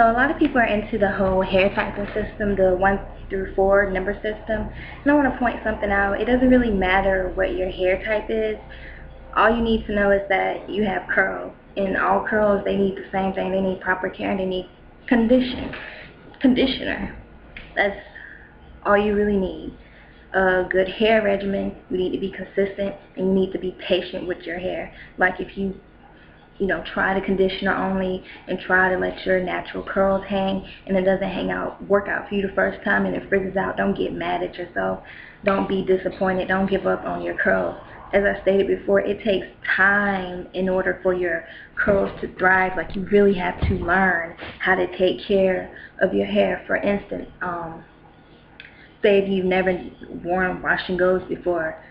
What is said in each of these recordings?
So a lot of people are into the whole hair typing system, the 1 through 4 number system. And I want to point something out. It doesn't really matter what your hair type is. All you need to know is that you have curls. And all curls, they need the same thing. They need proper care and they need conditioner. That's all you really need. A good hair regimen. You need to be consistent and you need to be patient with your hair. Like if you try the conditioner only and try to let your natural curls hang and it doesn't work out for you the first time and it frizzes out, don't get mad at yourself. Don't be disappointed. Don't give up on your curls. As I stated before, it takes time in order for your curls to thrive. Like you really have to learn how to take care of your hair. For instance, say if you've never worn wash and goes before,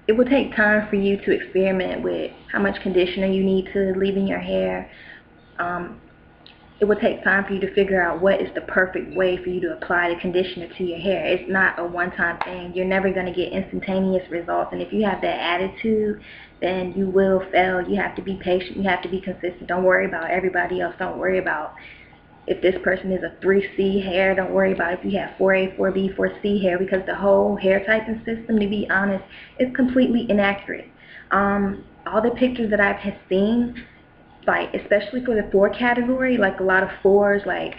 it will take time for you to experiment with how much conditioner you need to leave in your hair. It will take time for you to figure out what is the perfect way for you to apply the conditioner to your hair. It's not a one-time thing. You're never going to get instantaneous results. And if you have that attitude, then you will fail. You have to be patient. You have to be consistent. Don't worry about everybody else. Don't worry about if this person is a 3C hair. Don't worry about if you have 4A, 4B, 4C hair, because the whole hair typing system, to be honest, is completely inaccurate. All the pictures that I've seen, like especially for the 4 category, like a lot of 4s, like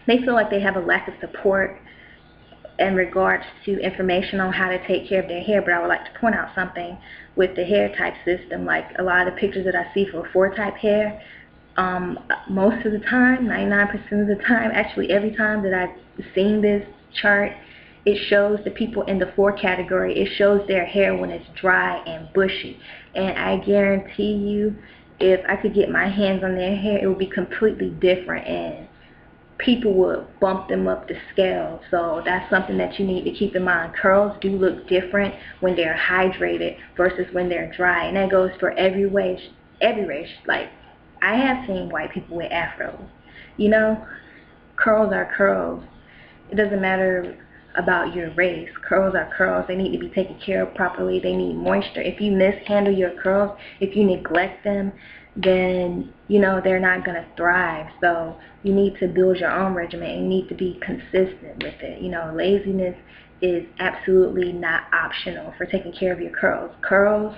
they feel like they have a lack of support in regards to information on how to take care of their hair. But I would like to point out something with the hair type system. Like a lot of the pictures that I see for 4 type hair, most of the time, 99% of the time, actually every time that I've seen this chart, it shows the people in the 4 category. It shows their hair when it's dry and bushy. And I guarantee you, if I could get my hands on their hair, it would be completely different and people would bump them up the scale. So that's something that you need to keep in mind. Curls do look different when they're hydrated versus when they're dry. And that goes for every race. Like, I have seen white people with afros. Curls are curls. It doesn't matter about your race. Curls are curls. They need to be taken care of properly. They need moisture. If you mishandle your curls, if you neglect them, then they're not going to thrive. So you need to build your own regimen. You need to be consistent with it. Laziness is absolutely not optional for taking care of your curls. Curls,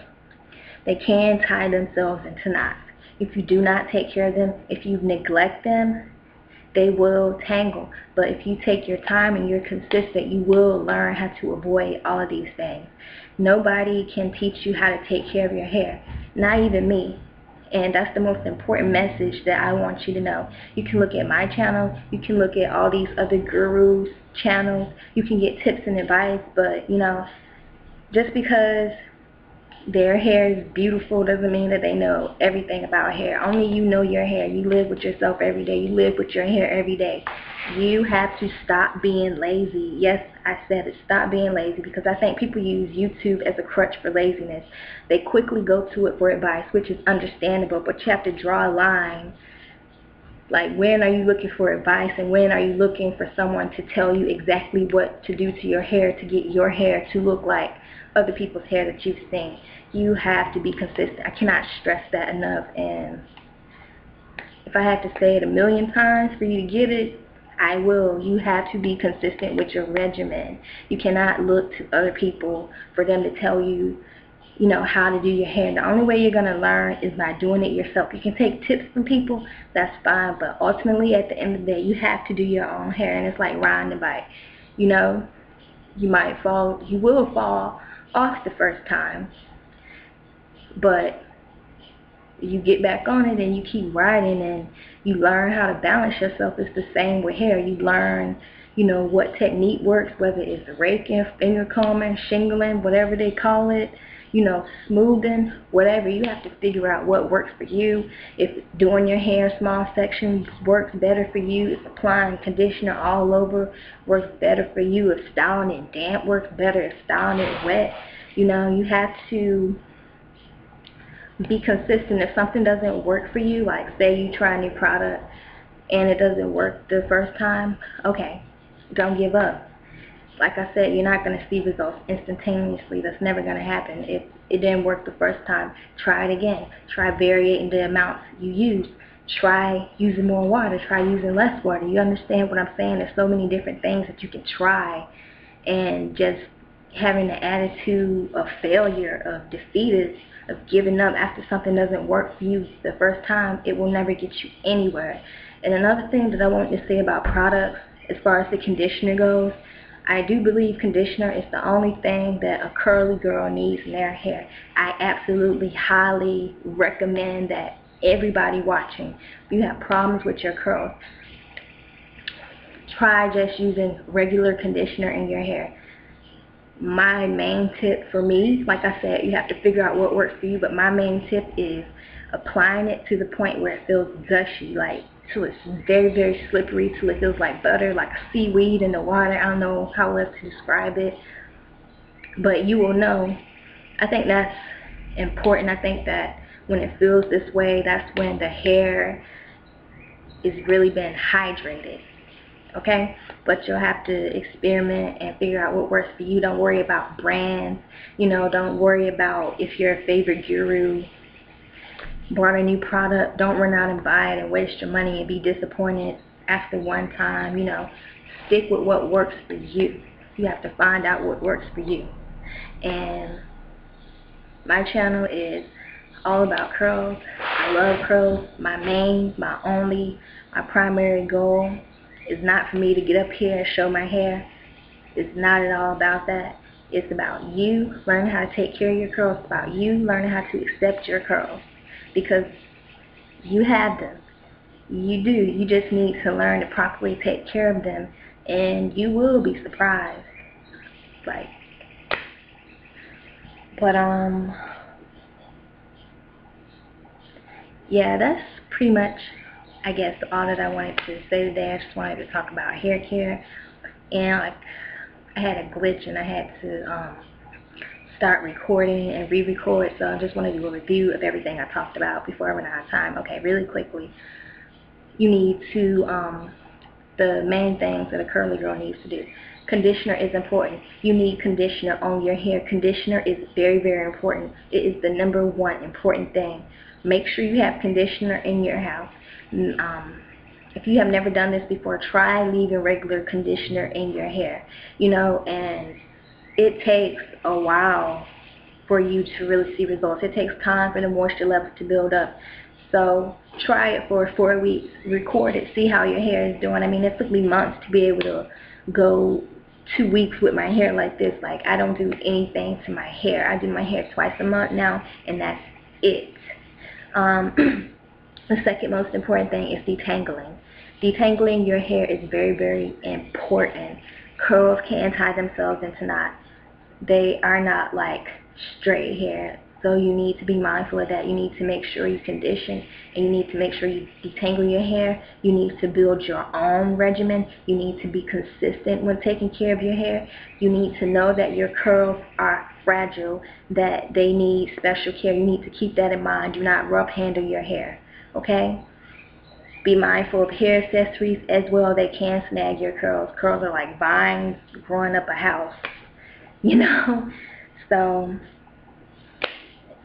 they can tie themselves into knots. If you do not take care of them, if you neglect them, they will tangle. But if you take your time and you're consistent, you will learn how to avoid all of these things. Nobody can teach you how to take care of your hair, not even me. And that's the most important message that I want you to know. You can look at my channel, you can look at all these other gurus' channels, you can get tips and advice, but just because their hair is beautiful doesn't mean that they know everything about hair. Only you know your hair. You live with yourself every day. You live with your hair every day. You have to stop being lazy. Yes, I said it. Stop being lazy, because I think people use YouTube as a crutch for laziness. They quickly go to it for advice, which is understandable, but you have to draw a line. Like, when are you looking for advice and when are you looking for someone to tell you exactly what to do to your hair to get your hair to look like other people's hair that you've seen? You have to be consistent. I cannot stress that enough. And if I have to say it a million times for you to get it, I will. You have to be consistent with your regimen. You cannot look to other people for them to tell you, how to do your hair. The only way you're going to learn is by doing it yourself. You can take tips from people, that's fine, but ultimately at the end of the day, you have to do your own hair. And it's like riding a bike. You will fall off the first time, but you get back on it and you keep riding and you learn how to balance yourself. It's the same with hair. You learn, what technique works, whether it's raking, finger combing, shingling, whatever they call it, smoothing, whatever. You have to figure out what works for you. If doing your hair in small sections works better for you, if applying conditioner all over works better for you, if styling it damp works better, if styling it wet, you have to be consistent. If something doesn't work for you, like say you try a new product and it doesn't work the first time, okay, don't give up. Like I said, you're not going to see results instantaneously. That's never going to happen. If it didn't work the first time, try it again. Try varying the amounts you use. Try using more water. Try using less water. You understand what I'm saying? There's so many different things that you can try, and just having the attitude of failure, of defeated, of giving up after something doesn't work for you the first time, it will never get you anywhere. And another thing that I want to say about products, as far as the conditioner goes, I do believe conditioner is the only thing that a curly girl needs in their hair. I absolutely highly recommend that everybody watching, if you have problems with your curls, try just using regular conditioner in your hair. My main tip for me, like I said, you have to figure out what works for you, but my main tip is applying it to the point where it feels gushy, like till it's very, very slippery, till it feels like butter, like seaweed in the water. I don't know how else to describe it, but you will know. I think that's important. I think that when it feels this way, that's when the hair is really been hydrated. Okay, but you'll have to experiment and figure out what works for you. Don't worry about brands. Don't worry about if your favorite guru brought a new product. Don't run out and buy it and waste your money and be disappointed after one time. Stick with what works for you. You have to find out what works for you. And my channel is all about curls. I love curls. My primary goal is not for me to get up here and show my hair. It's not at all about that. It's about you learning how to take care of your curls. It's about you learning how to accept your curls, because you have them. You do. You just need to learn to properly take care of them, and you will be surprised. Yeah, that's pretty much, I guess, all that I wanted to say today. I just wanted to talk about hair care, and I had a glitch and I had to start recording and re-record, so I just wanted to do a review of everything I talked about before I run out of time. Okay, really quickly, you need to, the main things that a curly girl needs to do. Conditioner is important. You need conditioner on your hair. Conditioner is very, very important. It is the #1 important thing. Make sure you have conditioner in your house. If you have never done this before, try leaving regular conditioner in your hair. And it takes a while for you to really see results. It takes time for the moisture levels to build up. So try it for 4 weeks. Record it. See how your hair is doing. I mean, it took me months to be able to go 2 weeks with my hair like this. Like, I don't do anything to my hair. I do my hair twice a month now, and that's it. The second most important thing is detangling. Detangling your hair is very, very important. Curls can tie themselves into knots. They are not like straight hair, so you need to be mindful of that. You need to make sure you condition, and you need to make sure you detangle your hair. You need to build your own regimen. You need to be consistent when taking care of your hair. You need to know that your curls are fragile, that they need special care. You need to keep that in mind. Do not rough handle your hair, okay? Be mindful of hair accessories as well. They can snag your curls. Curls are like vines growing up a house, So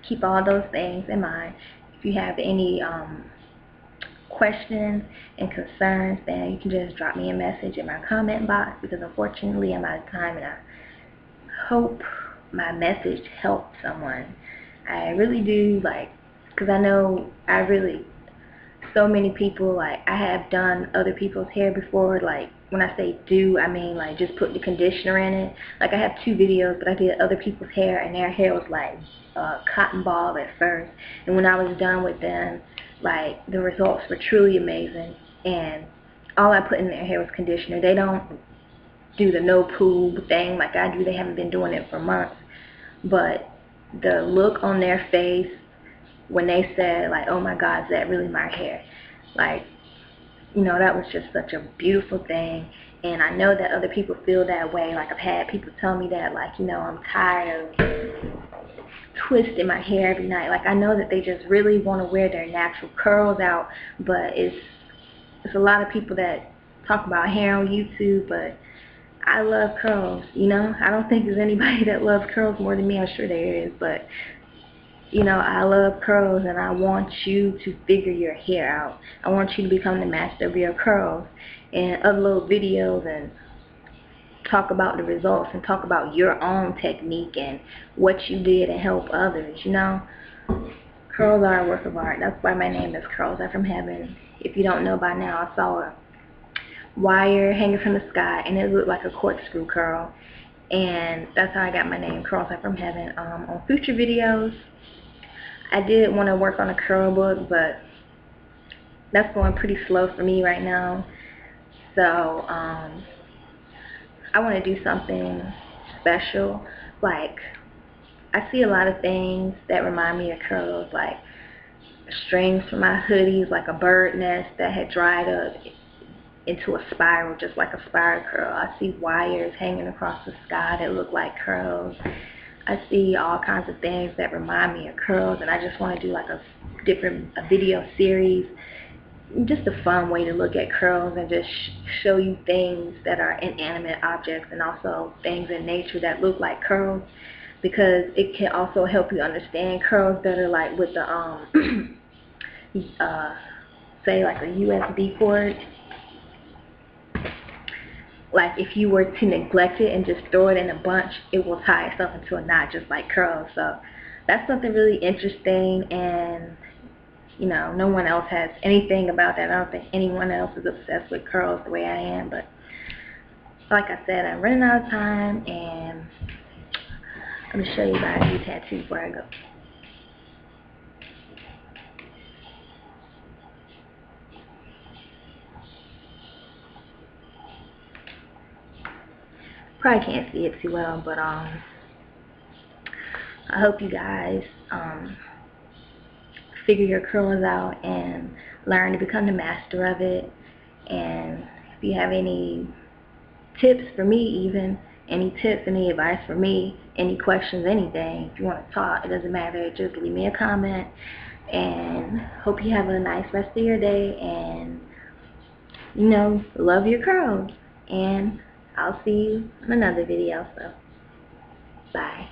keep all those things in mind. If you have any questions and concerns, then you can just drop me a message in my comment box, because unfortunately I'm out of time, and I hope my message helped someone. I really do, because I know so many people, I have done other people's hair before. When I say do, I mean just put the conditioner in it. I have 2 videos, but I did other people's hair, and their hair was like a cotton ball at first, and when I was done with them, the results were truly amazing. And all I put in their hair was conditioner. They don't do the no poo thing like I do. They haven't been doing it for months, but the look on their face when they said, oh my God, is that really my hair? That was just such a beautiful thing. And I know that other people feel that way. I've had people tell me that, I'm tired of twisting my hair every night. I know that they just really want to wear their natural curls out, but it's a lot of people that talk about hair on YouTube, but I love curls, you know. I don't think there's anybody that loves curls more than me. I'm sure there is, but you know, I love curls, and I want you to figure your hair out. I want you to become the master of your curls and upload videos and talk about the results and talk about your own technique and what you did and help others, you know. Curls are a work of art. That's why my name is Curls Are From Heaven. If you don't know by now, I saw a wire hanging from the sky, and it looked like a corkscrew curl, and that's how I got my name, Curls Are From Heaven. On future videos, I did want to work on a curl book, but that's going pretty slow for me right now. So I want to do something special. Like, I see a lot of things that remind me of curls, like strings for my hoodies, like a bird nest that had dried up into a spiral, just like a spiral curl. I see wires hanging across the sky that look like curls. I see all kinds of things that remind me of curls, and I just want to do like a video series, just a fun way to look at curls and just show you things that are inanimate objects and also things in nature that look like curls, because it can also help you understand curls better, like with the say like a USB cord. Like if you were to neglect it and just throw it in a bunch, it will tie itself into a knot just like curls. So that's something really interesting, and you know, no one else has anything about that. I don't think anyone else is obsessed with curls the way I am. But like I said, I'm running out of time, and I'm going to show you guys these tattoos before I go. Probably can't see it too well, but I hope you guys figure your curls out and learn to become the master of it. And if you have any tips for me, even any tips, any advice for me, any questions, anything, if you want to talk, it doesn't matter, just leave me a comment. And hope you have a nice rest of your day, and you know, love your curls. And I'll see you in another video. So bye.